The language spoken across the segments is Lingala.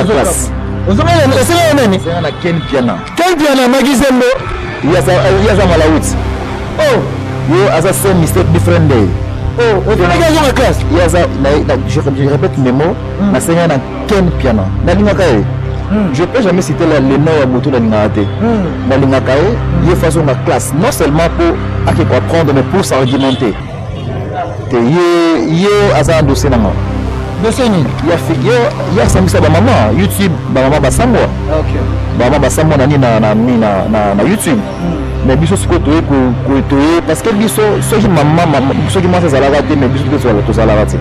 classe. Vous avez nani? C'est un Ken Piana. Ken Piana Magizembo. Il y a ça Malaout. Oh. Yo, as a same mistake different day. Oh, on fait la classe. Il y a ça, je répète mes mots. Na c'est un Ken Piana. Na linga kae. Je peux jamais citer le nom de moto na linga ate. Na linga kae, il façon la classe non seulement pour apprendre mais pour s'argumenter. Te yo as un dossier na moi. Il y a figure, il y a ça ba maman YouTube, ba maman ba samwa. OK. Ba maman ba samwa na YouTube. Mais biso siko to parce que biso so qui maman so qui moi ça la rater mais biso to ça la rater.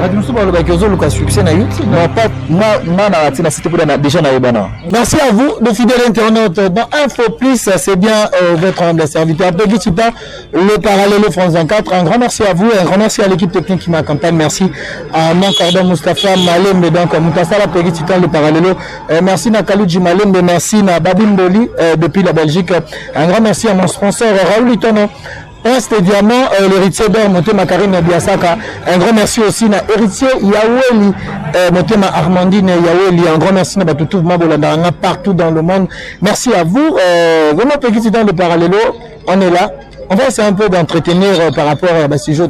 Radio Souba le bakezo le succès na YouTube. Non pas na rater na c'était pour déjà na yebana. Merci à vous de fidèles internautes. Dans Info Plus, c'est bien votre humble serviteur Peggy Tita, le Parallèle France 24. Un grand merci à vous et un grand merci à l'équipe technique qui m'accompagne. Merci à mon cordon Mustafa Malembe, donc Moutasala Peggy Tita, le Parallèle. Merci à Kalouji Malembe, merci à Babim Boli depuis la Belgique. Un grand merci à mon sponsor Raoul Itono. Reste Diamant, l'héritier d'or, Motema Karine Biasaka. Un grand merci aussi à héritier Yaweli, Motema Armandine Yaweli. Un grand merci à Batoutou Mabolandanga partout dans le monde. Merci à vous. Vraiment, petit dans le Parallèle, on est là. On va essayer un peu d'entretenir par rapport à ce sujet,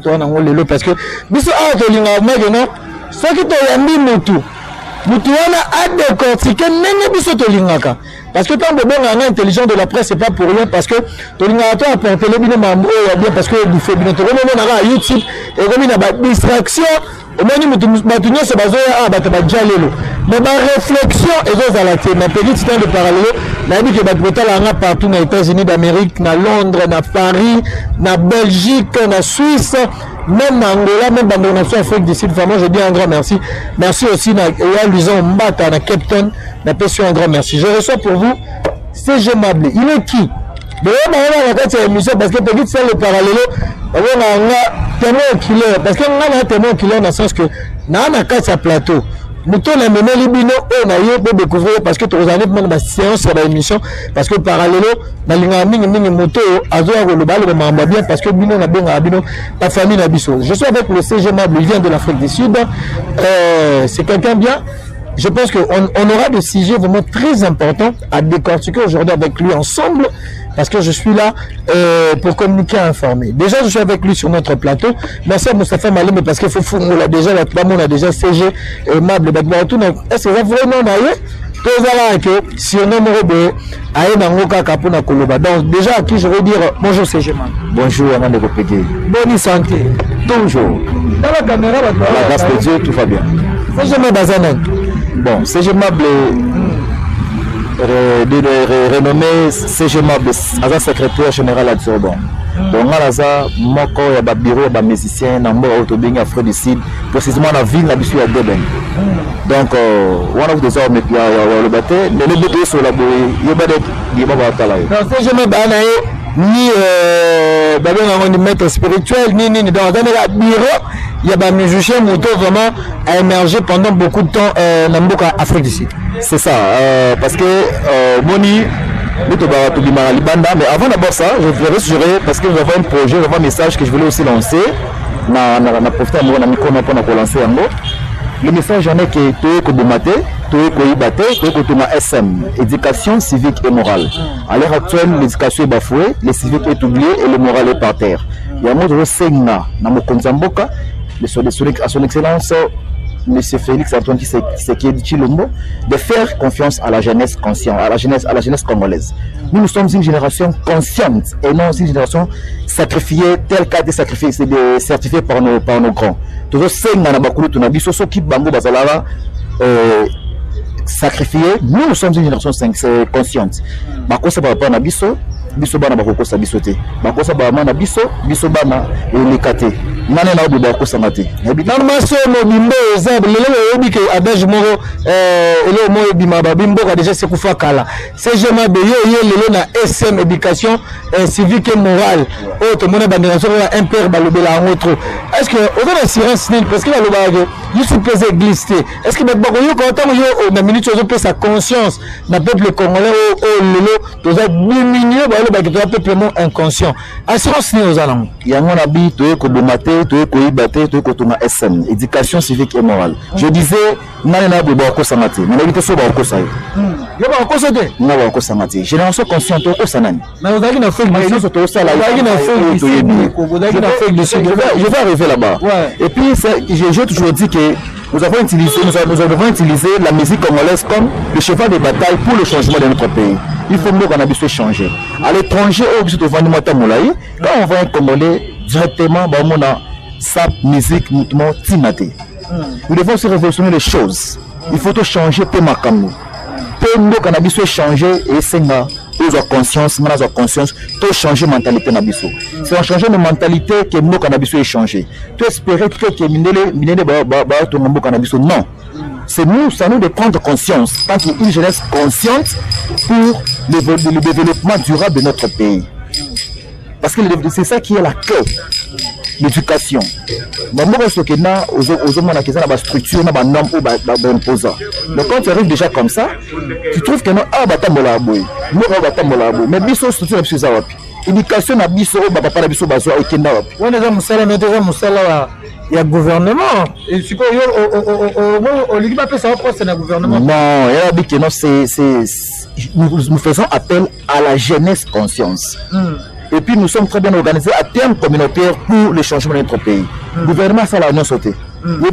parce que, biso a tolinga maintenant, ce qui te yambi mutu. Mutu wana a décortiqué, nene biso tolingaka. Parce que tant que bon intelligent de la presse, c'est pas pour rien, parce que Tolingato a porté le bino mambo, parce que du fait bino, à YouTube, et comme il y a une distraction, au moins nous batunye se bazo à bataba mais ma réflexion et aux alaté, ma petite temps de parallèle, n'a dit que batbota la partout dans les États-Unis d'Amérique, dans Londres, dans Paris, dans Belgique, dans Suisse, même en Angola, même dans la nation Afrique du Sud. Vraiment, je dis un grand merci. Merci aussi à Luison Mbata, à Captain, la question un grand merci. Je reçois pour vous CG Mablé. Il est qui? Parce que petite c'est le parallèle, on a témoin killer, parce que on a témoin killer dans le sens que on a quatre plateau. Mouton a mené les bino, on a eu pour découvrir parce que tu as une ma séance sur l'émission, parce que parallèle, dans les moto, azo le bal de mamba bien parce que bino na bien bino, ta famille na biso. Je suis avec le CG Mable, il vient de l'Afrique du Sud. C'est quelqu'un bien. Je pense qu'on aura des sujets vraiment très importants à décortiquer aujourd'hui avec lui ensemble, parce que je suis là pour communiquer et informer. Déjà, je suis avec lui sur notre plateau. Merci à Moustapha Malem, parce qu'il faut on a déjà, on a déjà CG Mable. Est-ce que vous avez vraiment si on a donc déjà à qui je veux dire bonjour CG Mable. Bonjour Amanda Kopege. Bonne santé. Toujours. Dans la caméra, la grâce de Dieu, tout va bien. CG Mable. Bon, CG Mable renommé CG Mable, à secrétaire général à Djoban. Donc, on a moko ya ba bureau ya ba musicien na mbo autobing Afrique du Sud, précisément la ville na bisu ya Deben. Donc, one of the hommes qui a le batté, le but sur la boue, il va être il va battre. Non, CG Mable ni babon maître spirituel ni dans un bureau il y a des musiciens moto vraiment a émergé pendant beaucoup de temps dans Mboka Afrique du Sud. C'est ça parce que Moni mais avant d'abord ça je voudrais suggérer parce que j'avais un projet, j'avais un message que je voulais aussi lancer na profiter à mon micro pour lancer un mot. Le message en est que tu es Koboumate, tu es Koibate, tu es Kotuma SM, éducation civique et morale. À l'heure actuelle, l'éducation est bafouée, le civique est oublié et le moral est par terre. Il y a un autre Senna, Namokonzamboka, à son excellence, M. Félix Antoine Tshisekedi Tshilombo, de faire confiance à la jeunesse consciente, à la jeunesse congolaise. Nous sommes une génération consciente et non une génération sacrifiée telle qu'a été sacrifiée, c'est certifié par nos grands. Toujours Senna Nabakulu Tunabiso, Soki Bango Bazalara, sacrifié, nous sommes une génération consciente. Bakosa par Nabiso, Biso Bana Bakosa Bisote, Bakosa Bana Biso, Biso Bana et Likate. Nane na obi ko samate normalement so mo bimbo exemple lelo obi ke adage moro ele mo bima ba bimbo ka déjà se kufa kala CG Mable yo lelo na SM éducation civique et morale autre mona bandation la impère balobela en autre est-ce que au dans assurance nil parce que la lobago you supposé glisser est-ce que ba yo ko tant yo na minute zo pe sa conscience na peuple congolais lelo toza diminuer ba le ba que peuple inconscient assurance nil aux alam ya ngona bi to ko bomate tu es battu, tu es SM, éducation civique et morale. Je disais, Nana Boko Samati, mais l'évité sur Boko Saï. Boko Samati. Génération consciente, Boko Sanani. Mais vous avez une feuille je vais arriver là-bas. Et puis, j'ai toujours dit que nous devons utiliser la musique congolaise comme le cheval de bataille pour le changement de notre pays. Il faut mieux qu'on a besoin de changer. À l'étranger, quand on voit un Congolais directement, on a sa musique, notamment Timate. Nous devons aussi révolutionner les choses. Il faut tout changer pour ma camme. Pour nous, qu'on a besoin de changer et c'est là. Nous avons conscience, tout changer la mentalité. C'est en changeant de mentalité que nous avons besoin de changer. Tu espérais que non. C'est nous, ça nous de prendre conscience, tant qu'une jeunesse consciente pour le développement durable de notre pays. Parce que c'est ça qui est la clé. L'éducation. Mais moi, je que là, aux la structure, la norme ou imposant. Donc quand tu arrives déjà comme ça, tu trouves que non, mais biso structure est plus awap. Éducation na biso papa na biso bazo ekenda wap. On est dans musala, nous devons musala. Il y a gouvernement. Et je suppose au Ligue pas ça c'est le gouvernement. Non, il y a dit que non, nous faisons appel à la jeunesse conscience. Et puis nous sommes très bien organisés à terme communautaire pour le changement de notre pays. Le gouvernement, ça l'a non sauté. Je me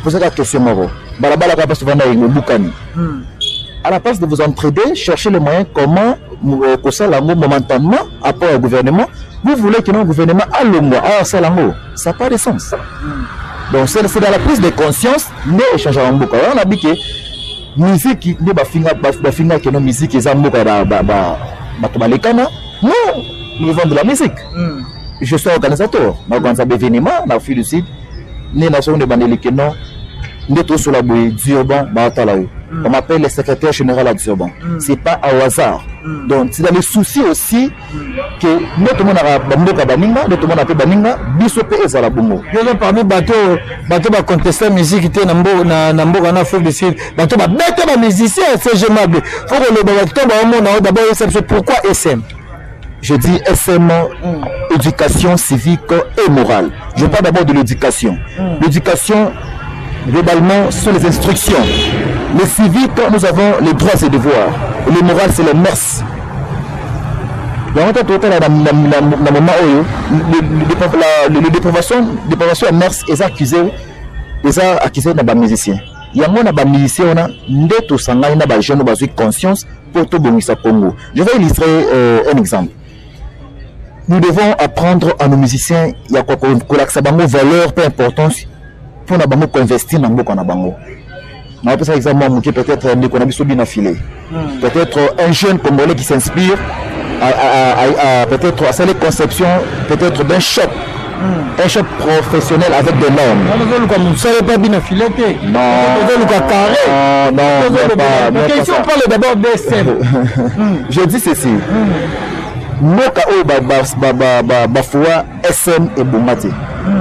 posais la question, à la place de vous entraider, cherchez le moyen comment, momentanément, apport au gouvernement, vous voulez que notre gouvernement a le mot, ça n'a pas de sens. Donc c'est dans la prise de conscience, nous échangeons en beaucoup. On a dit que musique qui ne bafinga que nos musiques ils ont non nous vendons de la musique. Je suis organisateur na organiser événement na fil du sud né nation de bandeli que non nous tous sur la boue Durban Batala. On m'appelle le secrétaire général à Durban. C'est pas au hasard. Donc c'est dans le souci aussi que notre monde a bandoka baninga, notre monde a fait baninga, bisope et zalabungo. Déjà parmi bateau va contester la musique qui était na mboka na feu de sud. Bateau va mettre les musiciens, c'est génial. Faut que le bateau va au monde d'abord pourquoi SM. Je dis SM, éducation civique et morale. Je parle d'abord de l'éducation. L'éducation, globalement, ce sont les instructions. Les civiques, nous avons les droits et devoirs. Et le moral, c'est les mœurs. La dépravation à mœurs est accusée dans les musiciens. Il y a des musiciens qui ont conscience pour tout le Congo. Je vais illustrer un exemple. Nous devons apprendre à nos musiciens il y a quoi que valeur, peu importance pour nous investir dans le Congo. Par exemple, peut-être peut-être un jeune Congolais qui s'inspire peut-être à cette conception peut-être d'un shop. Un shop professionnel avec des normes. Je dis ceci. SM et Boumati.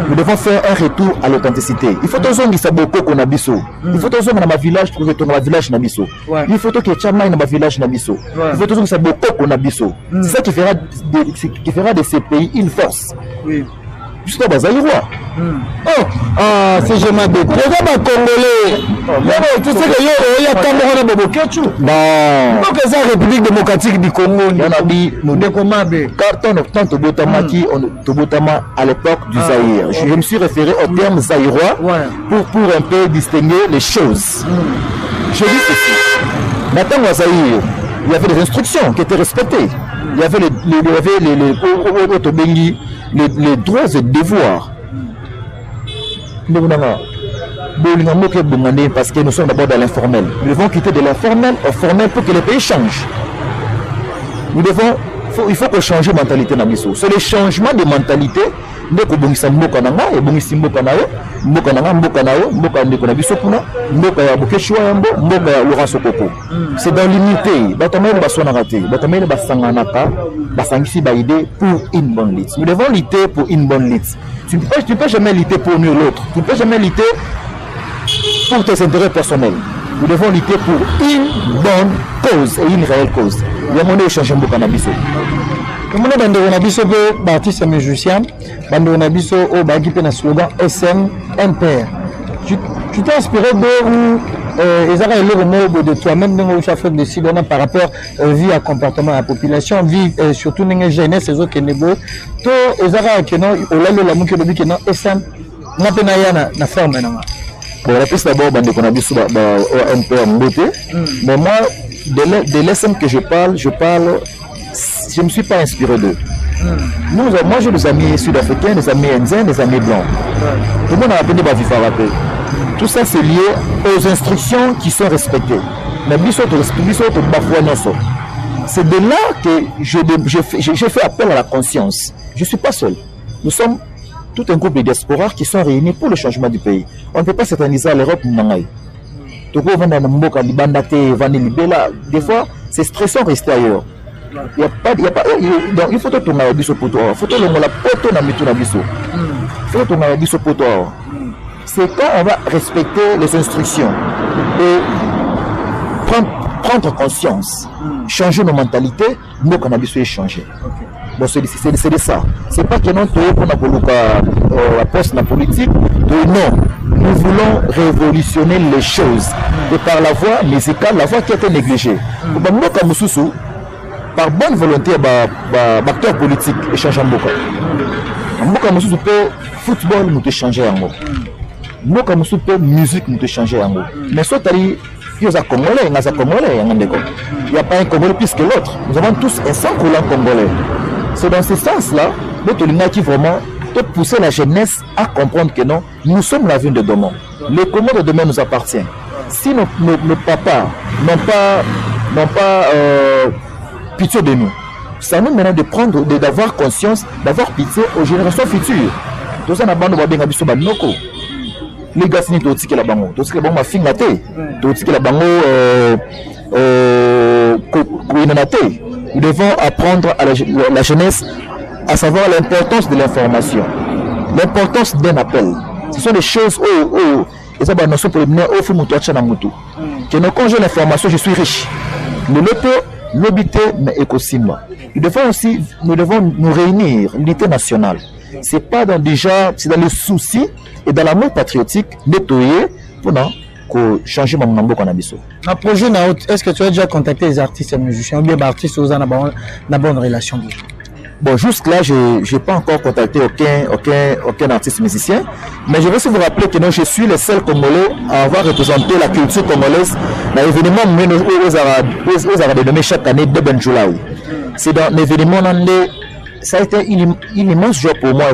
Nous devons faire un retour à l'authenticité. Il faut que nous ayons beaucoup qu'on a biso. Il faut que nous ayons un village pour retourner dans village nabiso. Il faut que Tchama ait un village nabiso. Il faut que nous ayons beaucoup qu'on a biso. C'est ça qui fera de ces pays une force. Oui. Juste à Zaïrois. C'est jamais de Congolais. Tu sais que il y a Cameroun et Bobo. Non. Donc c'est la République démocratique du Congo. On a dit nous décommandons. Carton tant Tobotamaki, Tobotama à l'époque du Zaïre. Je me suis référé au terme Zaïrois pour un peu distinguer les choses. Je dis ceci. Maintenant au Zaïre, il y avait des instructions qui étaient respectées. Il y avait les droits et devoirs. Parce que nous sommes d'abord dans l'informel. Nous devons quitter de l'informel au formel pour que le pays change. Il faut que changer de mentalité. C'est le changement de mentalité. C'est dans l'unité. Pour une bonne lutte. Nous devons lutter pour une bonne lutte. Tu ne peux jamais lutter pour nul autre. Tu ne peux jamais lutter pour tes intérêts personnels. nous devons lutter pour une bonne cause et une réelle cause. Il y a mon échange beaucoup en abysso. Comment on a biso pe artiste musicien, bando on a biso au bagi pe na slogan SM MPR. Tu t'es inspiré de ou ils avaient le mot de toi-même dans le chef de Sidona par rapport vie à comportement à la population, vie surtout dans les jeunes, ces autres qui ne beau. To ils avaient que non, au lalo la muke de que non SM na pe na ya na forme na. Bon, la piste d'abord bando on a biso au MPR mbote. Mais moi de l'SM que je parle, je ne me suis pas inspiré d'eux. Moi, j'ai des amis sud-africains, des amis indiens, des amis blancs. Tout le monde a appris à vivre. Tout ça, c'est lié aux instructions qui sont respectées. C'est de là que j'ai fait appel à la conscience. Je ne suis pas seul. Nous sommes tout un groupe de diaspora qui sont réunis pour le changement du pays. On ne peut pas s'éterniser à l'Europe. Des fois, c'est stressant de rester ailleurs. Il faut que tu aies un biso pour toi. Il faut que tu aies un biso. C'est quand on va respecter les instructions et prendre conscience, changer nos mentalités, nous qu'on a besoin de changer. Bon, c'est de ça. C'est pas que non, tu es pour la poste la politique. Non, nous voulons révolutionner les choses. Et par la voie musicale, la voie qui a été négligée. Par bonne volonté, acteurs politiques échangent en beaucoup. En beaucoup, football nous échanger en beaucoup. Beaucoup de musique nous échanger en beaucoup. Mais soit il y a Congolais, il n'y a pas un Congolais plus que l'autre. Nous avons tous un sang coulant congolais. C'est dans ce sens-là, notre ligne qui vraiment peut pousser la jeunesse à comprendre que non, nous sommes la ville de demain. Le Congo de demain nous appartient. Si nos papas n'ont pas pitié de nous, ça nous maintenant de prendre, d'avoir conscience, d'avoir pitié aux générations futures. Tout ça, les gars, c'est tout ce qui est la bango, tout ce qui est la bango, tout ce qui est la bango, nous devons apprendre à la jeunesse à savoir l'importance de l'information, l'importance d'un appel. Ce sont des choses et ça, nous sommes pour mener au fond que nous, quand j'ai l'information, je suis riche. Le loto, l'obité, mais écosystème. Nous devons nous réunir, l'unité nationale. C'est pas c'est dans le souci et dans l'amour patriotique nettoyer pour changer mon nambo qu'on a besoin. Un projet, est-ce que tu as déjà contacté les artistes et musiciens ou bien les artistes aux une bonne relation? Bon, jusque-là, je n'ai pas encore contacté aucun artiste musicien, mais je veux aussi vous rappeler que non, je suis le seul Congolais à avoir représenté la culture congolaise dans l'événement aux Arabes dénommé chaque année de Ben July. C'est dans l'événement, ça a été une immense joie pour moi,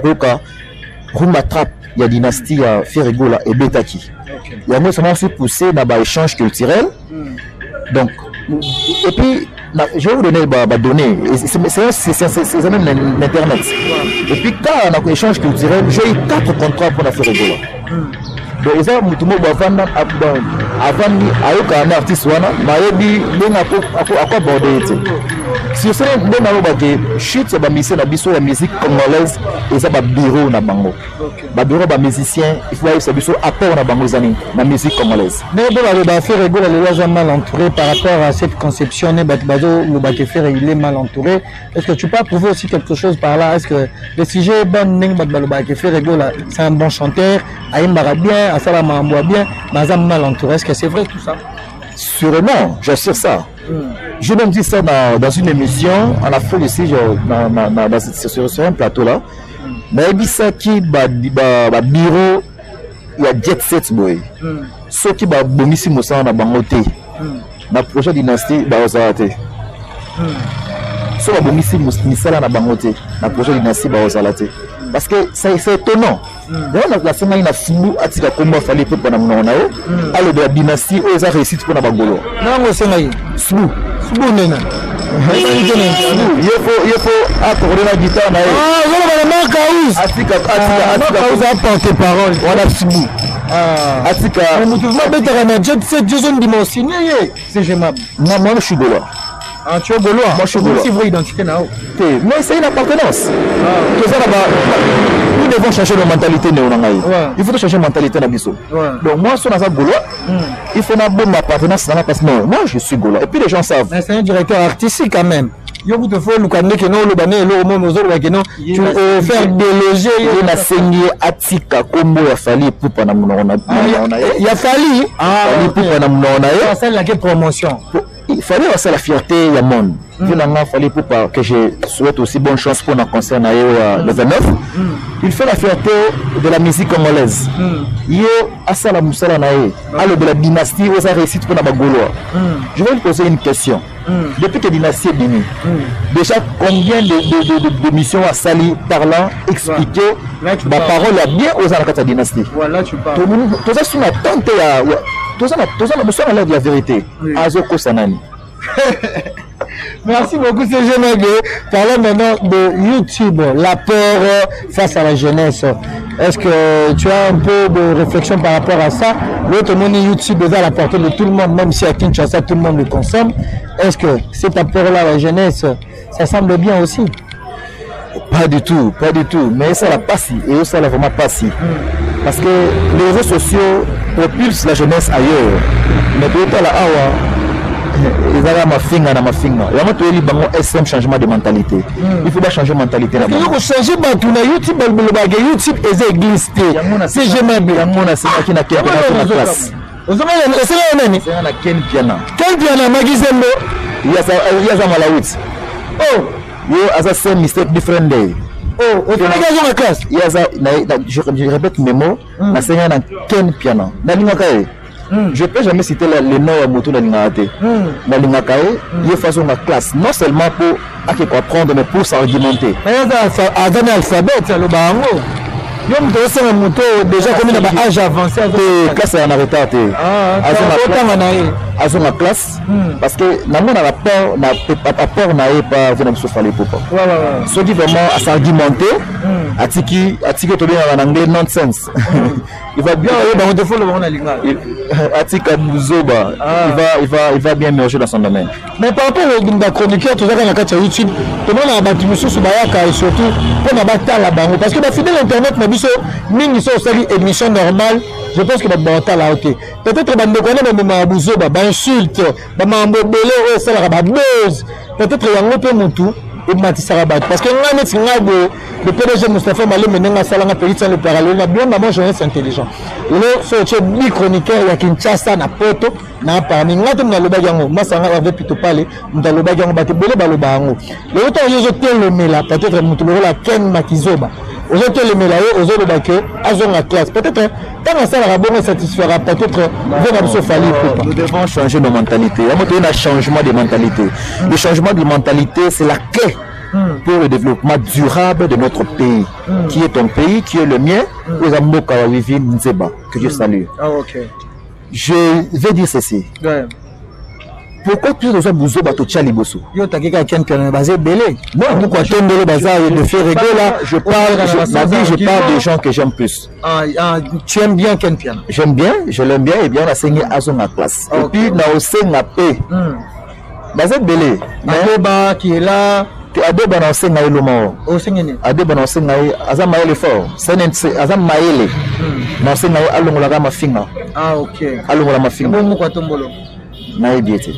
Rumbatrap, il y a dynastie à Ferrigola et Betaki. Il y a moi, ça m'a aussi poussé dans l'échange culturel. Donc, et puis, je vais vous donner des données. C'est même l'Internet. Et puis, quand on a un échange culturel, j'ai eu 4 contrats pour la Ferrigola. Donc, ils ont tout le monde avant un artiste, à quoi border. Si vous avez chute sur la musique congolaise, et ça va bureau na bango. Ba bureau ba musicien, il faut que ça apport na bango zani na musique congolaise. Mais bon la faire rigoler les gens mal entourés par rapport à cette conception ne bateau le bateau faire il est mal entouré. Est-ce que tu peux prouver aussi quelque chose par là? Est-ce que le sujet bon ning le bateau faire rigoler c'est un bon chanteur, aïmbara bien, asalama amboa bien, mais mal entouré. Est-ce que c'est vrai tout ça? Sûrement, j'assure ça. Je même dit ça dans une émission en Afrique ici, sur un plateau là. Mais il dit ça qui bureau, il y a jet set boy. Ce qui va bomber Moussa na bangoté. La prochaine dynastie va osalaté. Ce qui va bomber Moussa na bangoté. La prochaine dynastie va osalaté. Parce que c'est étonnant. D'ailleurs, la semaine il a flou à tirer combat fallait pour pendant mon année. Alors de la dynastie, ils ont réussi pour la bangolo. Non, c'est là. Flou. Flou nena. Il faut accorder la guitare. Ah, voilà la marque Aouz. Atika Aouz a porté parole. Voilà flou. Ah, Atika. Le mouvement de Jet set Jason Dimonsi. C'est j'aimable. Non, moi je suis de là. Ah, tu es Gaulois. Moi, je suis Gaulois. C'est vraie identité, non? Mais c'est une appartenance. Nous devons changer nos mentalités. Il faut changer la mentalité. Donc, moi, si on a Gaulois, il faut avoir une appartenance. Parce que moi, je suis Gaulois. Et puis, les gens savent. C'est un directeur artistique quand même. Il faut le connaître que non, le bané, le moment où non, tu veux faire déloger. Il a saigné Atika Kombo, il a fallu pour pas il a fallu. Pour pas c'est la promotion. Il fallait avoir la fierté du monde. Il fallait pour pas que je souhaite aussi bonne chance pour un concert le 29. Il fait la fierté de la musique congolaise. Yo asala musala nae, alors de la dynastie où ça réussit pour la Gaulois. Je vais lui poser une question. Depuis que la dynastie est venue, déjà combien de missions à Sali parlant, expliquer la parole a bien aux de la dynastie. Voilà, tu parles. Tout ça, c'est une attente à. Tout ça, nous l'air de la vérité. Azoko Sanani. Merci beaucoup, c'est Genègue. Parlons maintenant de YouTube, l'apport face à la jeunesse. Est-ce que tu as un peu de réflexion par rapport à ça? L'autre monde YouTube est à la portée de tout le monde, même si à Kinshasa tout le monde le consomme. Est-ce que cet apport-là à la jeunesse, ça semble bien aussi? Pas du tout, pas du tout. Mais ça l'a pas si, et ça l'a vraiment pas si. Parce que les réseaux sociaux propulsent la jeunesse ailleurs. Mais pour la awa, ils ont ma finger dans ma finger. Il y a un changement de mentalité. Il faut pas changer de mentalité. Il faut changer de YouTube. YouTube est glissé. C'est jamais bien. C'est une classe. Vous avez un Ken Piana. Quel piano, Magizembo? Il y a un Malawit. Oh, you as a same mistake different day. Oh, au Sénégal, dans la classe. Je répète mes mots. La Seigneur n'a qu'un piano. Je ne peux jamais citer le nom de Moto de l'Ingate. Dans l'Ingakae, il y a une façon de classe. Non seulement pour apprendre, mais pour s'argumenter. Mais il y a un alphabet, c'est le barango. Il y a un moto déjà comme il a un âge avancé. La classe est en retard. À ma classe, parce que n'a pas pas venir me souffler pour pas. Ceux qui vraiment à s'argumenter, à tiki to bien en anglais nonsense. Il va bien il va bien merger dans son domaine. Mais par rapport au chroniqueur, tout ça dans la YouTube, tout le monde a battu monsieur Soubayaka et surtout pour battre la banque parce que la fidèle internet mais biso mini so sali émission normale. Je pense que la la hauteur. Peut-être que les gens qui insulte, peut-être qu'il y a un peu de tout. Parce que le PDG Moustapha Malé menait un pays sans le parallèle, bien maman jeunesse intelligent. Le c'est un chroniqueur il y a Kinshasa na poto na parmi ngate na loba yango masanga avait plutôt parler na loba yango batebele baloba yango. Le autre je te le mela peut-être mutu la Ken Makizoba. Aux autres les mélayer, aux autres baquets, à la classe. Peut-être tant ça la bonne satisfera peut-être nous devons changer nos mentalités. Il y a un changement de mentalité. Le changement de mentalité, c'est la clé pour le développement durable de notre pays, qui est ton pays, qui est le mien, que je salue. Je vais dire ceci. Pourquoi plus de gens vous ont touché les bossos? Yo t'as quelqu'un qui est basé belé. Non, pourquoi tu es bazar de faire rigoler là? Je parle des gens que j'aime plus. Tu aimes bien Ken Piana? J'aime bien, je l'aime bien et bien on a saigné à son classe. Et puis on a aussi na paix. Basé belé. Adoba qui est là. Adoba na aussi na eloma. O sengene. Adoba na aussi na azama ele fort. C'est azama ele. Na aussi na alongola ka mafinga. OK. Alongola mafinga. Bon kwa tombolo. Na ebiete.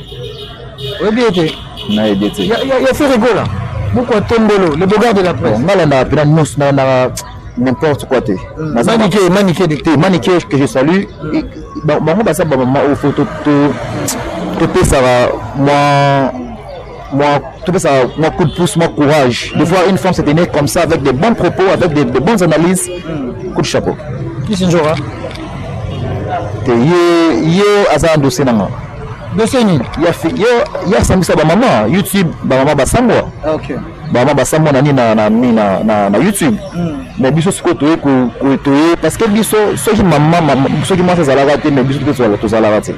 Obiete. Na ebiete. Il y a fait rigoler. Pourquoi tombolo, le beau gars de la presse. Malana pina nous na n'importe quoi te. Maniqué que je salue. Bon bah ça maman au photo tout ça moi tout ça moi coup de pouce, moi courage. De voir une femme se tenir comme ça avec des bons propos, avec des bonnes analyses. Coup de chapeau. Qui c'est Njora? Te yo azan dossier nanga. Dosseni. Il y a samisa ba maman YouTube ba maman ba samwa. OK. Ba maman ba samwa na YouTube. Mais biso siko to parce que biso ceux qui moi ça la rater mais biso to ça la rater.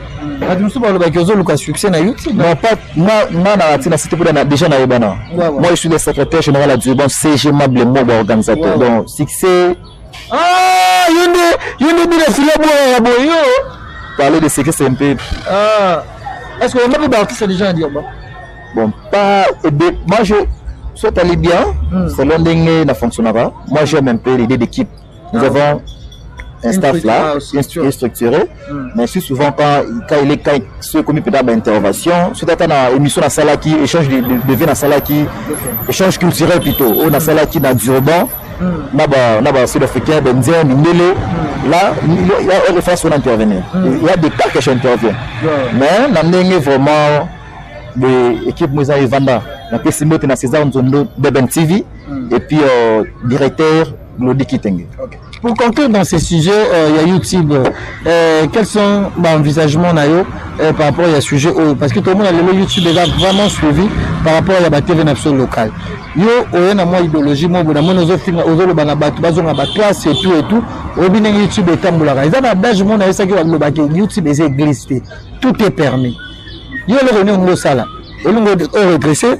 Adi musu ba lo ba kezo luka succès na YouTube. Non pas moi na rater na c'était pour déjà na yebana. Moi je suis le secrétaire général du bon CG Mable Moba organisateur. Donc succès yende bi le filet boyo parler de secret c'est un peu est-ce que on a des artistes déjà à dire bah Bon, pas aider. Moi, je soit allé bien, selon l'ingé na fonctionnera. Moi, j'aime un peu l'idée d'équipe. Nous avons un staff là, structuré, mais si souvent quand il est ceux commis peut-être d'intervention, soit dans émission na sala qui échange de vie na sala qui échange culturel plutôt, ou na sala qui na Durban, na sud-africain benzien mindele, là il y a référence pour intervenir. Il y a des cas que j'interviens. Mais na ndenge vraiment l'équipe Moïse Evanda, na Pesimote na César Nzondo Beben TV et puis directeur Lodi Kitenge. Pour conclure dans ces sujets, il y a YouTube. Quels sont les envisagements par rapport à ce sujet? Parce que tout le monde a le YouTube déjà vraiment suivi par rapport à la TV nationale locale. Yo, on a une idéologie, moi, on a une classe et tout. On a YouTube et Tamboula. Ils ont un badge, on a ça qui va le YouTube et église. Tout est permis. Yo, le revenu au sala. Et l'on va regresser.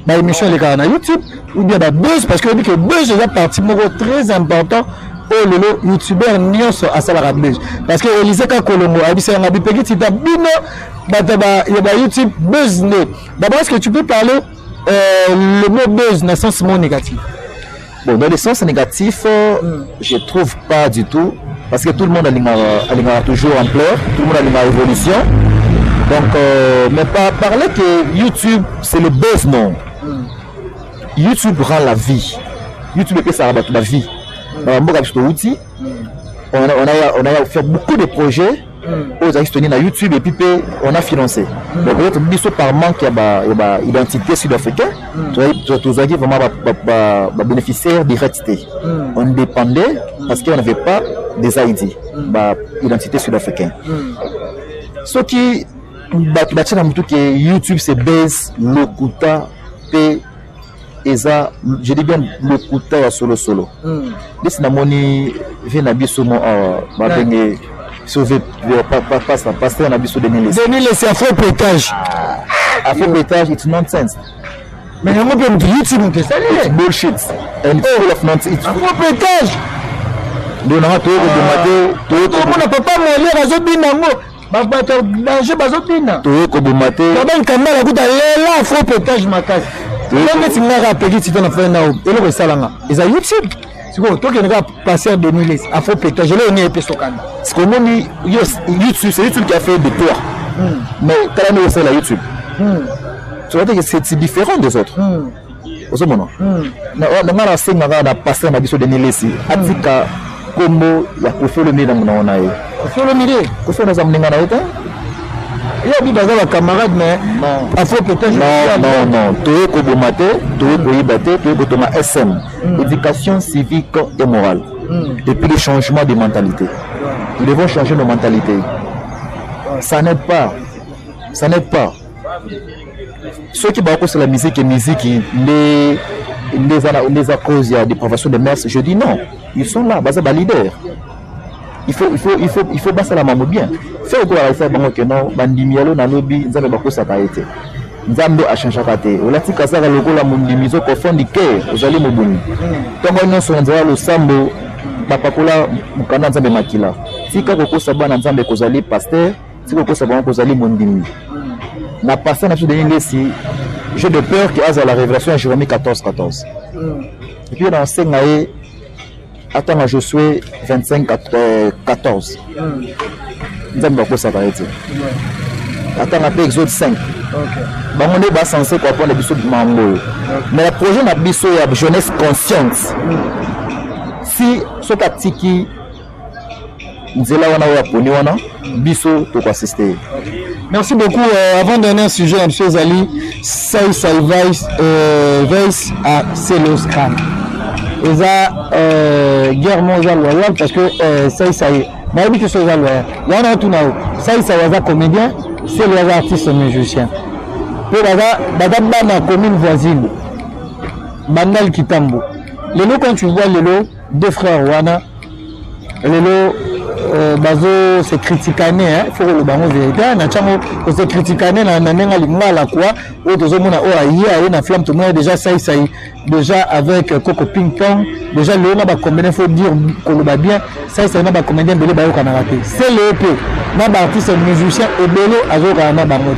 Bah, émission les gars na YouTube ou bien bah buzz parce que on dit que buzz est partie très important au lolo youtubeur nyonso à ça la buzz parce que Elise ka Kolongo a dit c'est un bipegi tita bino bah il y a YouTube buzz né. D'abord est-ce que tu peux parler le mot buzz dans le sens négatif? Bon, dans le sens négatif, je trouve pas du tout parce que tout le monde a toujours en pleurs, tout le monde a une évolution. Donc, mais pas parler que YouTube c'est le buzz, non. YouTube rend la vie. YouTube peut ça rabattre la vie. On a fait beaucoup de projets aux Aristoniens à YouTube et puis on a financé. Donc peut-être par manque il y a identité sud-africaine. Tous les vraiment bénéficiaires d'identité. On dépendait parce qu'on n'avait pas des ID, identité sud-africaine. Ce qui YouTube c'est base lokuta pe eza je dis bien lokuta ya solo dès na moni vient biso mo ba bengi sauver pas passer na biso Denis c'est afro pétage it's nonsense mais on peut YouTube que ça it's bullshit and full of nonsense it's afro pétage donc on a tout on peut pas me lire azobinango bato danger bazobina to bomate ba kamera kuta lela afro pétage makasi ndenge tinga rapeli tito na fena o eloko esalanga eza YouTube siko to kenga passer de nuit afro pétage le on est pesokana ce qu'on dit YouTube c'est YouTube qui a fait de toi mais quand même c'est la YouTube tu vois que c'est différent des autres au moment na ngara senga na passer na biso de nuit atika kombo ya kofolo mida mnaona hiyo kofolo mide kofolo za mninga na yote il y a des camarades mais afro peut-être non tout ko bomate tout ko ibate tout ko toma SM éducation civique et morale depuis le changement de mentalité nous devons changer nos mentalités ça n'aide pas ceux qui bakos sur la musique les à cause de dépravation de mœurs je dis non ils sont là basés leader il faut basser la maman bien faire quoi ça bango que non bandimialo na lobby nzambe bakosa ka été nzambe a changé ka té olati kasaka lokola mondimizo ko fond du cœur ozali mobungu tongo nyonso nzala lo sambo bapakola mukanda nzambe makila tika kokosa bana nzambe kozali pasteur tika kokosa bango kozali mondimi na pasteur na de ngesi j'ai de peur que à la révélation Jérémie 14 et puis dans sengaé attends à Josué 25-14 nzambe bakosa ka été attends à Exode 5 bango ba censé quoi prendre biso mambo mais le projet na biso ya jeunesse consciente si soka tiki nzela wana ya poni wana biso to ko assister. Merci beaucoup. Avant dernier sujet, M. Zali, Sai Vice à Seloscan. Et ça, guerre mondiale loyale parce que Sai, mais oui que c'est loyal. Il y en a tout là. Sai comédien, c'est les artistes musiciens. Pour la commune voisine, Bandal Kitambo. Les lots quand tu vois les lots, deux frères Wana, les lots bazo se critiquané hein faut le bango vérité na chango se critiquané na nenga lingala quoi ou tozomona o aïe na flamme tout le monde déjà ça déjà avec Coco Ping Pong déjà le na ba combien faut dire que le ba bien ça na ba combien belé ba yo kana raté c'est le EP na ba artiste musicien et belé azo kana bango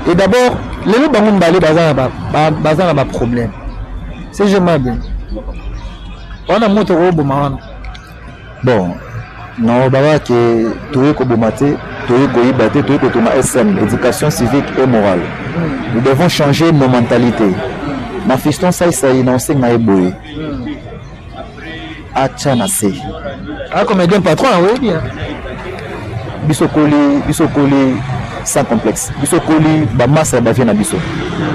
Et d'abord, les bangon balé bazar na problème. C'est jamais bien. On a monté au bon. Bon, non, bah que tout est kobomaté, tout est koibaté, tout est kotoma SM, éducation civique et morale. Nous devons changer nos mentalités. Ma fiston ça y non c'est na eboye. Achana se. Ah comme un patron oui bien. Bisokoli sans complexe. Bisokoli ba massa ba vient na biso.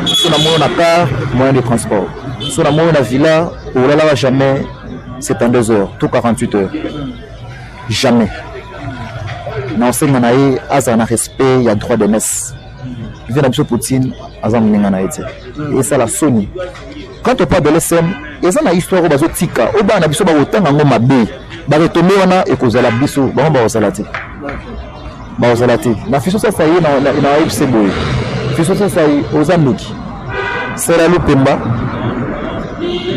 Sur la moyen car moyen de transport. Sur la moyen la villa, on là jamais 72 heures, tout 48 heures. Jamais. Non, c'est que as un respect, il y a droit de messe. Il vient d'absolu Poutine, azam n'engana été. Et ça la Sony. Quand on parle de l'SM, il y a une histoire où bazo tika, où ba na biso ba autant ngo mabe, ba retomber wana et cause la biso, ba on ba osalati. Ba osalati. Na fiso ça y est na FC boy. Fiso ça y est aux Anouki. C'est la Lupemba.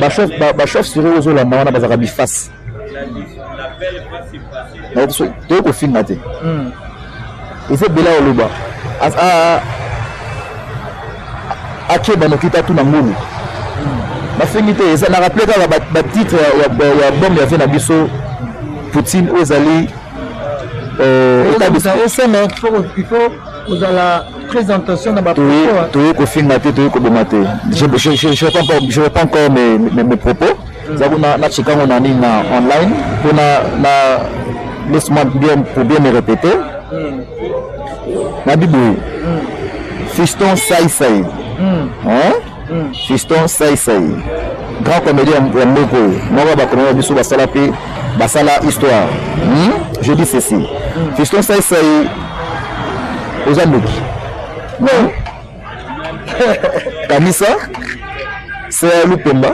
Ba chef sur aux la wana ba zarabi face. Tu es au film maté. Il fait bela au loba. Aké banokita tout na mulu. La finité, ça n'a rappelé que la titre ya bombe ya fait na biso Poutine aux alliés. Il faut vous avez la présentation de ma propos. Tu es au film maté, tu es au bomaté. Je ne vais pas encore mes propos. Na Chicago na online pour laisse-moi bien me répéter. Na Bible fiston Saï fiston Saï grand comédien Mboko moi ba connaître biso basala pe basala histoire. Je dis ceci fiston Saï aux Anouki non Kamisa c'est Lupemba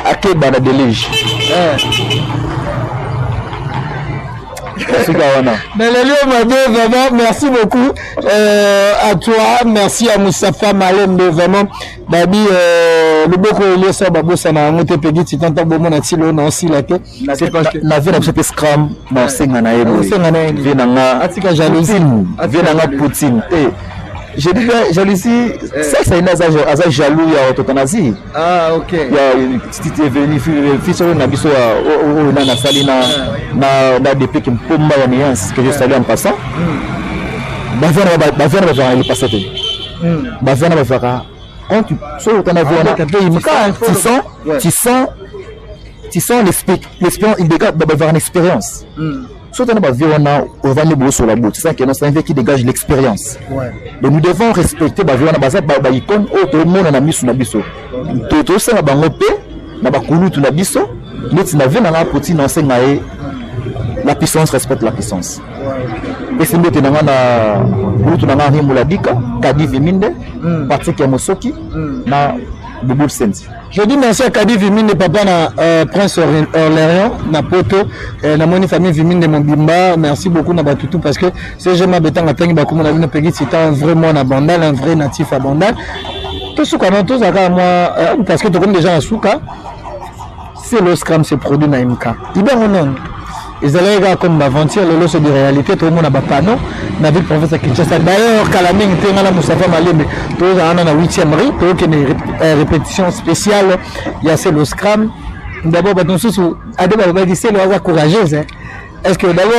Akeba na Delige. Mais le lieu m'a dit vraiment merci beaucoup à toi, merci à Moustapha Malembe vraiment babi le beaucoup lié ça babo ça na monté pegi titanta bomo na tilo na aussi la tête na vie na peut scrum na senga na ebo vie na nga atika jalousie vie na nga Poutine je dis jalousie ça une azar jaloux ya autotanasie. Ah ok ya titi venu fiso na biso ya na salina na depuis que mpomba ya nuance que je salue en passant ba vient va il passer ba vient va faire quand tu sur ton avion tu sens l'expérience il dégage d'avoir une expérience. Surtout on va nous sur la bout. C'est ça c'est un qui dégage l'expérience. Donc nous devons respecter la icône tout le monde a mis sur la biso. Tout ça na bango pe na bakulu tu na biso. Nous na vie na Poutine enseigner la puissance respecte la puissance. Et c'est nous tenons na lutu na Himuladika, Kadi Viminde, Patrick Yamosoki na Boubou Senzi. Je dis merci à Kadi Viminde, papa na Prince Orléans, na Poto, na moni famille Viminde Mobimba. Merci beaucoup na Batutu parce que c'est jamais bétant à tenir bakou na vina pegi c'est un vrai mon abondant, un vrai natif abondant. Tout ce qu'on a tous à moi parce que tu connais déjà à Souka, c'est le scram c'est produit na MK. Il bien non. Ils allaient comme aventure le lot de réalité tout le monde a pas panneau na ville professeur Kinshasa d'ailleurs Kalaming Tengala Moustapha Malembe tout ça na 8e rue tout que une répétition spéciale il y a c'est le scram d'abord bah nous sous Adé va dire c'est le hasard courageuse hein. Est-ce que d'abord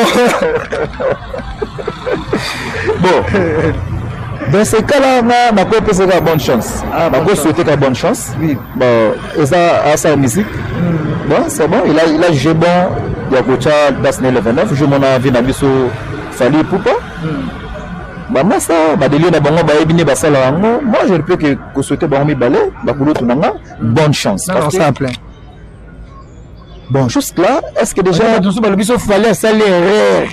bon dans ce cas-là ma peut c'est la bonne chance ma peut souhaiter la bonne chance oui bon et ça à sa musique bon c'est bon il a joué bon il y a coacha Dasne le 29 je m'en avais na biso Fali Poupa bah moi ça bah délire na bango ba ebine ba sala ngo moi je ne peux que souhaiter ba mi balé ba kulo tunanga bonne chance parce que simple bon juste là est-ce que déjà tout ça ba biso fallait saler erreur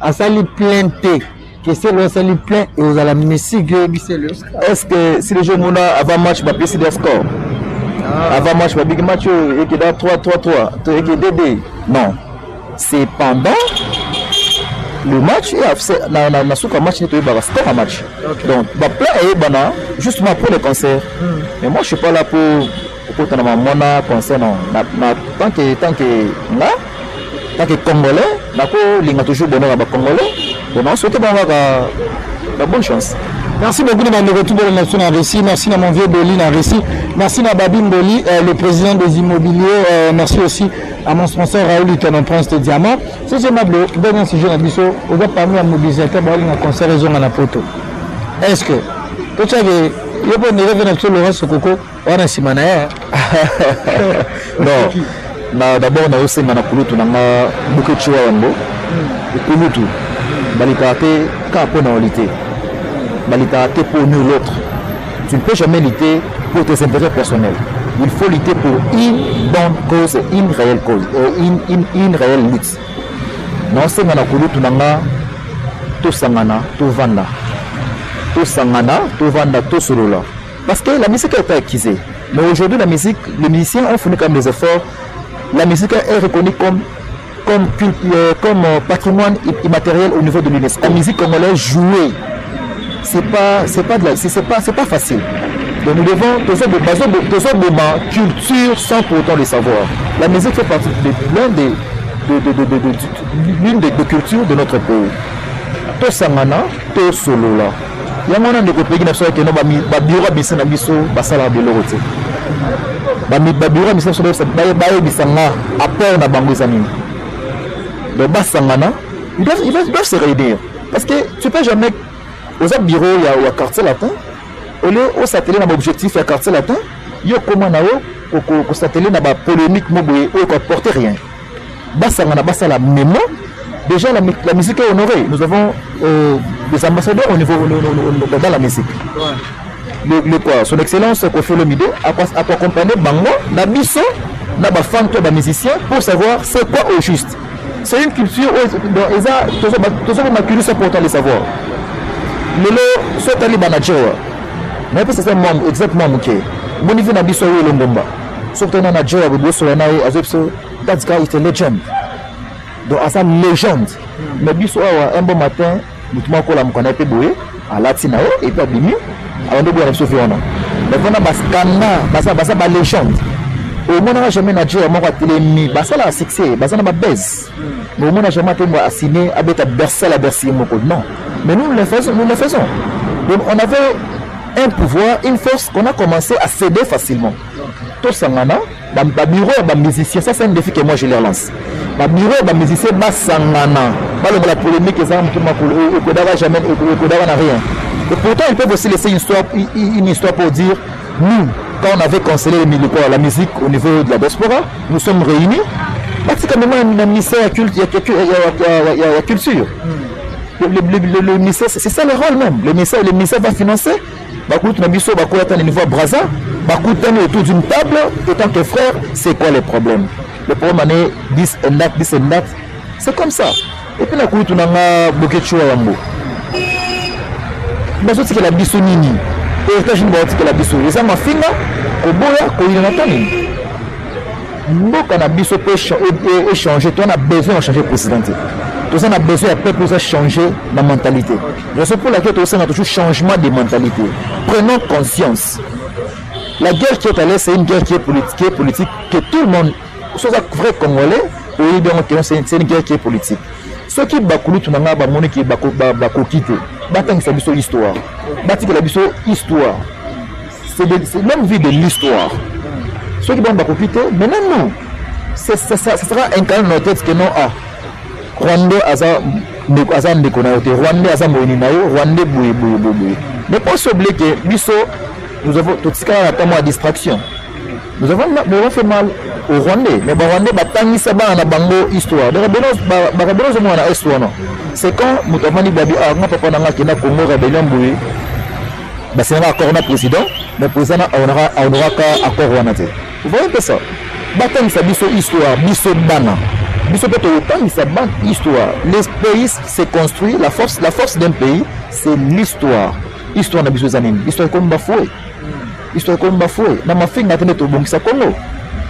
à salir plainté que c'est le salir plein et aux la Messi que c'est le est-ce que si les jeux mona avant match ba PC des scores avant match ba big match et qui da 3-3-3 et qui DD non c'est pendant le match et na souka match tu vas score un match donc ba plein et bana justement pour le concert mais moi je suis pas là pour ta mona concert non tant que tant que Congolais, il y a toujours bonheur à Congolais. Donc, on souhaite la bonne chance. Merci beaucoup de m'avoir retrouvé dans la récit. Merci à mon vieux Boli dans récit. Merci à Babine Boli, le président des immobiliers. Merci aussi à mon sponsor Raoul Itonon Prince de Diamant. C'est Mablo, dans ce jeu d'Abisso, on va parmi à mobilisateur pour aller dans concert raison à la photo. Est-ce que tu avais il y a pas de rêve sur Laurent Sokoko on a simana non d'abord on a aussi na kulutu na beaucoup de choix wango kulutu balikate ka pona olité balikate pour nous l'autre tu ne peux jamais lutter pour tes intérêts personnels il faut lutter pour une bonne cause une réelle cause une réelle lutte non c'est na kulutu na to sangana to vanda tout sangana, tout vanda, tout solola. Parce que la musique a été acquise. Mais aujourd'hui, la musique, les musiciens ont fourni comme des efforts. La musique est reconnue comme patrimoine immatériel au niveau de l'UNESCO. La musique congolaise jouée, c'est pas facile. Donc nous devons toujours moment culture sans pour autant le savoir. La musique fait partie de l'une des cultures de notre pays. Tout sangana, tout solola. Il y a un moment de pays qui n'a pas été bureau à Bissana Bisso, Bassala de l'Oroté. Bureau à Bissana Bisso, Bissana, à peur de Bangouizani. Donc, Bassangana, ils doivent se réunir. Parce que tu ne peux jamais, aux autres bureaux, il y a un quartier latin, au satellite, il y a un objectif, il y a un quartier latin, il y a comment au satellite, il y a une polémique, il ne porte rien. Bassangana, Bassala, mémoire. Déjà, la musique est honorée. Nous avons des ambassadeurs au niveau dans la musique. Le quoi, son excellence Kofi Olomide a accompagné Bango, Nabiso, Nabafan, tous les musiciens pour savoir c'est quoi au juste. C'est une culture où ils ont toujours maculé ça pour autant les savoir. Le lot, soit allé manager. Mais c'est ça, exactement, ok. Mon niveau Nabiso ou le Mbomba. Sauf que manager, that's guy is a legend. Donc à sa légende mais biso un bon matin mutumo ko la mukana pe boye à latina et puis bimi avant de boire un sofiona mais vraiment basa ba légende au monde n'a jamais nature moko atelemi basa la succès basa na ba baisse mais au monde n'a jamais été assigné à beta bercer la bercer moko non mais nous le faisons donc on avait un pouvoir une force qu'on a commencé à céder facilement tout sangana ba bureau ba musicien ça c'est un défi que moi je leur lance ba bureau ba musicien ba sangana ba la polémique ça mutuma ko kodava jamais kodava n'a rien et pourtant ils peuvent aussi laisser une histoire pour dire nous quand on avait conseillé la musique au niveau de la diaspora nous sommes réunis pratiquement un ministère culte il y a culture le ministère c'est ça le rôle même le ministère va financer Bakout Nabiso Bakout à niveau Braza Bakout autour d'une table et tant que frère c'est quoi les problèmes le problème année 10 et date c'est comme ça et puis Nakout on a bloqué Choua Wambo Baso c'est que la biso nini et États-Unis c'est que la biso les gens mafinga Koboya Koyinatani Mboka na biso peut échanger toi on a besoin de changer président tout on a besoin après pour ça changer la mentalité. C'est pour laquelle tout ça a toujours changement de mentalité. Prenons conscience. La guerre qui est allée, c'est une guerre qui est politique, que tout le monde, soit vrai Congolais, oui bien c'est une guerre qui est politique. Ceux qui bakoulu tout nanga ba moni qui bako quitter, batang sa biso histoire. Bati que la biso histoire. C'est même vie de l'histoire. Ceux qui vont bako quitter, maintenant nous, ça sera incarné dans notre tête que non Rwanda aza ndeko na yote Rwanda aza moyini na yo Rwanda boye mais pas s'oublier que biso nous avons tout ce cas à distraction nous avons fait mal au Rwandais mais Rwandais batangisa ba na bango histoire de rebellion mo na histoire non c'est quand mutamani babi nga papa na nga kina Congo rebellion boye ba c'est un accord na président mais président aura ka accord wana te vous voyez que ça batangisa biso histoire biso bana biso peut autant sa banque histoire les pays se construit la force d'un pays c'est l'histoire na biso zanini histoire comme bafoué na mafinga tene to bongisa Congo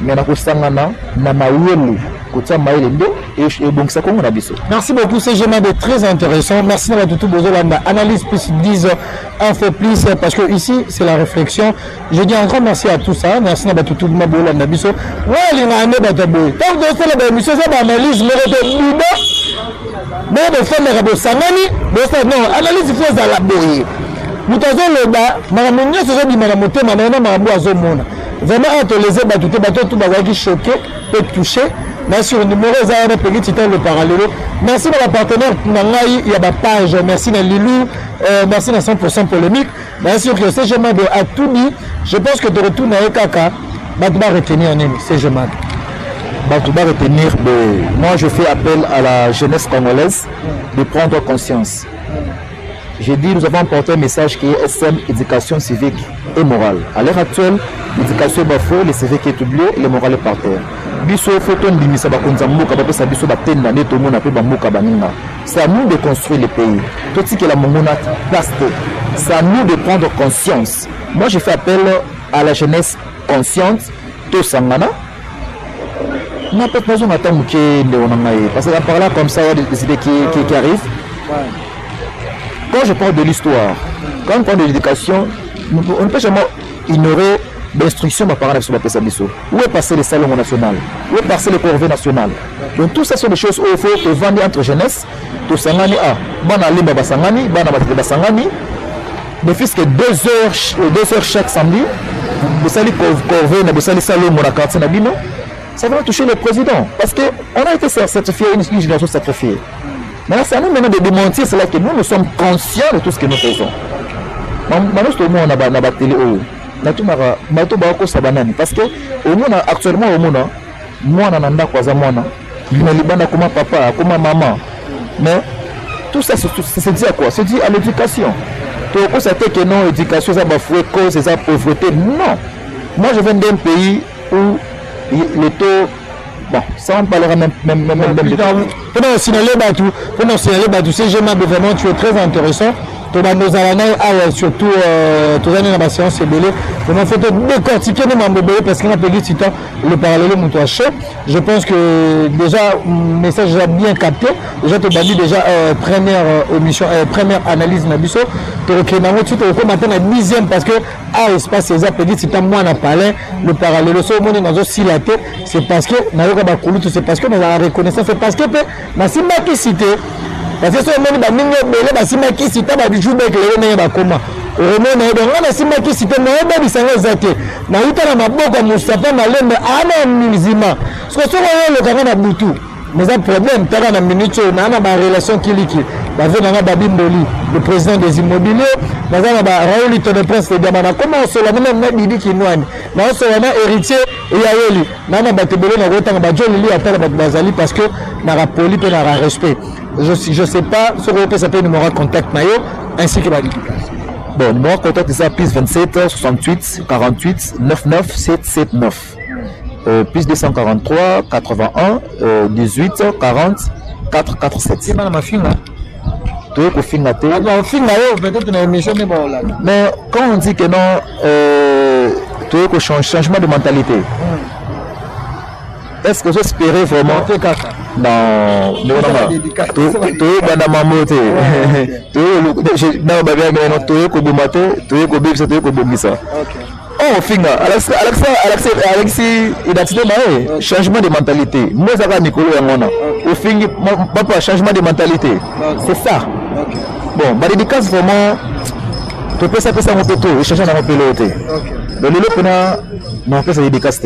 mais na ko sangana na mawelu kotia mailendo et bon ça comme biso. Merci beaucoup, c'est jamais très intéressant. Merci à tout Bozolanda. Analyse plus 10 info plus parce que ici c'est la réflexion. Je dis un grand merci à tout ça. Merci à tout le monde Bozolanda biso. Ouais, il y a un boy. Tant que c'est la mission ça analyse le retour. Mais de faire les rabos sangani, non, analyse il faut la boy. Nous avons le bas, madame ce sont des madame madame Marabout Azomona. Vraiment, entre les bateaux, tout va qui choqué, peut toucher. Mais sur le numéro, vous avez petit le parallèle. Merci à la partenaire, il y a ma page. Merci à Lilou, merci à 100% polémique. Bien sûr que c'est jamais à tout dit. Je pense que de retour à Ekaka, tu vas retenir c'est jamais. Tu vas retenir moi je fais appel à la jeunesse congolaise de prendre conscience. J'ai dit, nous avons porté un message qui est SM, éducation civique et morale. À l'heure actuelle, l'éducation est bafouée, le civique est oublié, le moral est par terre. C'est à nous de construire le pays. Tout ce qui est la mongonate, c'est à nous de prendre conscience. Moi, je fais appel à la jeunesse consciente, tout sangana. On n'a pas besoin d'attendre parce que par là, comme ça, il y a des idées qui arrivent. Quand je parle de l'histoire, quand on parle de l'éducation, on ne peut jamais ignorer l'instruction par rapport à la Bissau. Où est passé le salon national? Où est passé le corvée national? Donc tout ça sont des choses où il faut que vendre entre jeunesse, tout sangani bana limba basangani, bana batete basangani. Ne fût-ce que 2 heures chaque samedi, vous salez corvée, vous salez salon mon quartier nabino, ça va toucher le président parce que on a été certifié une génération sacrifiée. Maintenant, c'est à nous maintenant de démentir cela que nous sommes conscients de tout ce que nous faisons. Parce que actuellement, moi, papa, maman. Mais tout ça, c'est dit à quoi? C'est dit à l'éducation. Tu as constaté que non, l'éducation, ça va fouer cause et ça pauvreté. Non. Moi, je viens d'un pays où le taux. Bon, ça on parlera même. Pendant signaler Batou, c'est vraiment tu es très intéressant. Nos alanais, surtout, tous les années dans la séance, c'est belé. Vraiment, il faut décortiquer nos membres parce qu'on a payé ce temps le parallèle mon chaud. Je pense que déjà, le message est bien capté. Déjà, tu as dit déjà première émission, première analyse de Nabiso. Tu as créé tout au matin la 10e parce que espace ces appels, c'est pas moi qui parlé le parallèle. Le monde dans aussi la tête, c'est parce que c'est parce que nous avons la reconnaissance, c'est parce que ma qui cité. Parce que si on a des qui cité, on joue avec les comment. On a qui cité, on a des zaki. On a eu ma boca, Moustapha, Malembe, Ana Mizima. Ce que on le carré na Boutou. Mais un problème, tu as une minute, on a une relation qui est liquide. Babim Boli, le président des immobiliers, Raoul de Prince de Diamana. Comment on se l'a même dit qu'il nous a on se l'a héritier et Yaeli. Nana Batebele n'a pas de Bazali parce que n'a poli et n'a respect. Je ne sais pas ce qu'on peut s'appeler numéro de contact maillot ainsi que la bon, numéro de contact c'est plus 27 68 48 99 779. Plus 243 81 18 40 447. C'est pas ma fille là. Tu es au fin de peut-être une émission mais bon là. Mais quand on dit que non, tu es au changement de mentalité. Est-ce que vous espérez vraiment? Non, tu es banamamote. Tu es oh, finga, Alexis, identité maé, changement de mentalité. Moi, ça va Nicolas Yangona. Au fin, papa, changement de mentalité. C'est ça. Bon, bah, dédicace vraiment, tu peux ça mon poteau, et changer dans mon pilote. Le non, ça dédicace.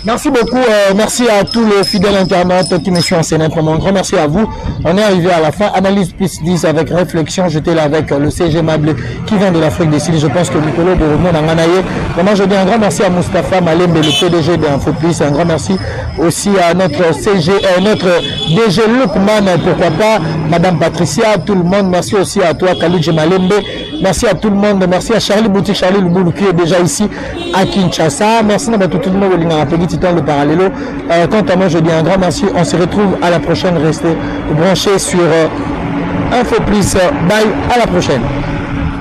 Merci beaucoup, merci à tous les fidèles internautes qui me suivent en scène. Un grand merci à vous. On est arrivé à la fin. Analyse plus 10 avec réflexion. J'étais là avec le CG Mable qui vient de l'Afrique du Sud. Je pense que Nicolas de Romain en Anaye. Vraiment, je dis un grand merci à Moustapha Malembe, le PDG d'Infoplus. Un grand merci aussi à notre CG, notre DG Lukman, pourquoi pas, Madame Patricia, tout le monde. Merci aussi à toi, Kaloudje Malembe. Merci à tout le monde. Merci à Charlie Boutique, Charlie Luboulou qui est déjà ici à Kinshasa. Merci à tout le monde le parallèle. Quant à moi, je dis un grand merci. On se retrouve à la prochaine. Restez branchés sur Infoplus. Bye, à la prochaine.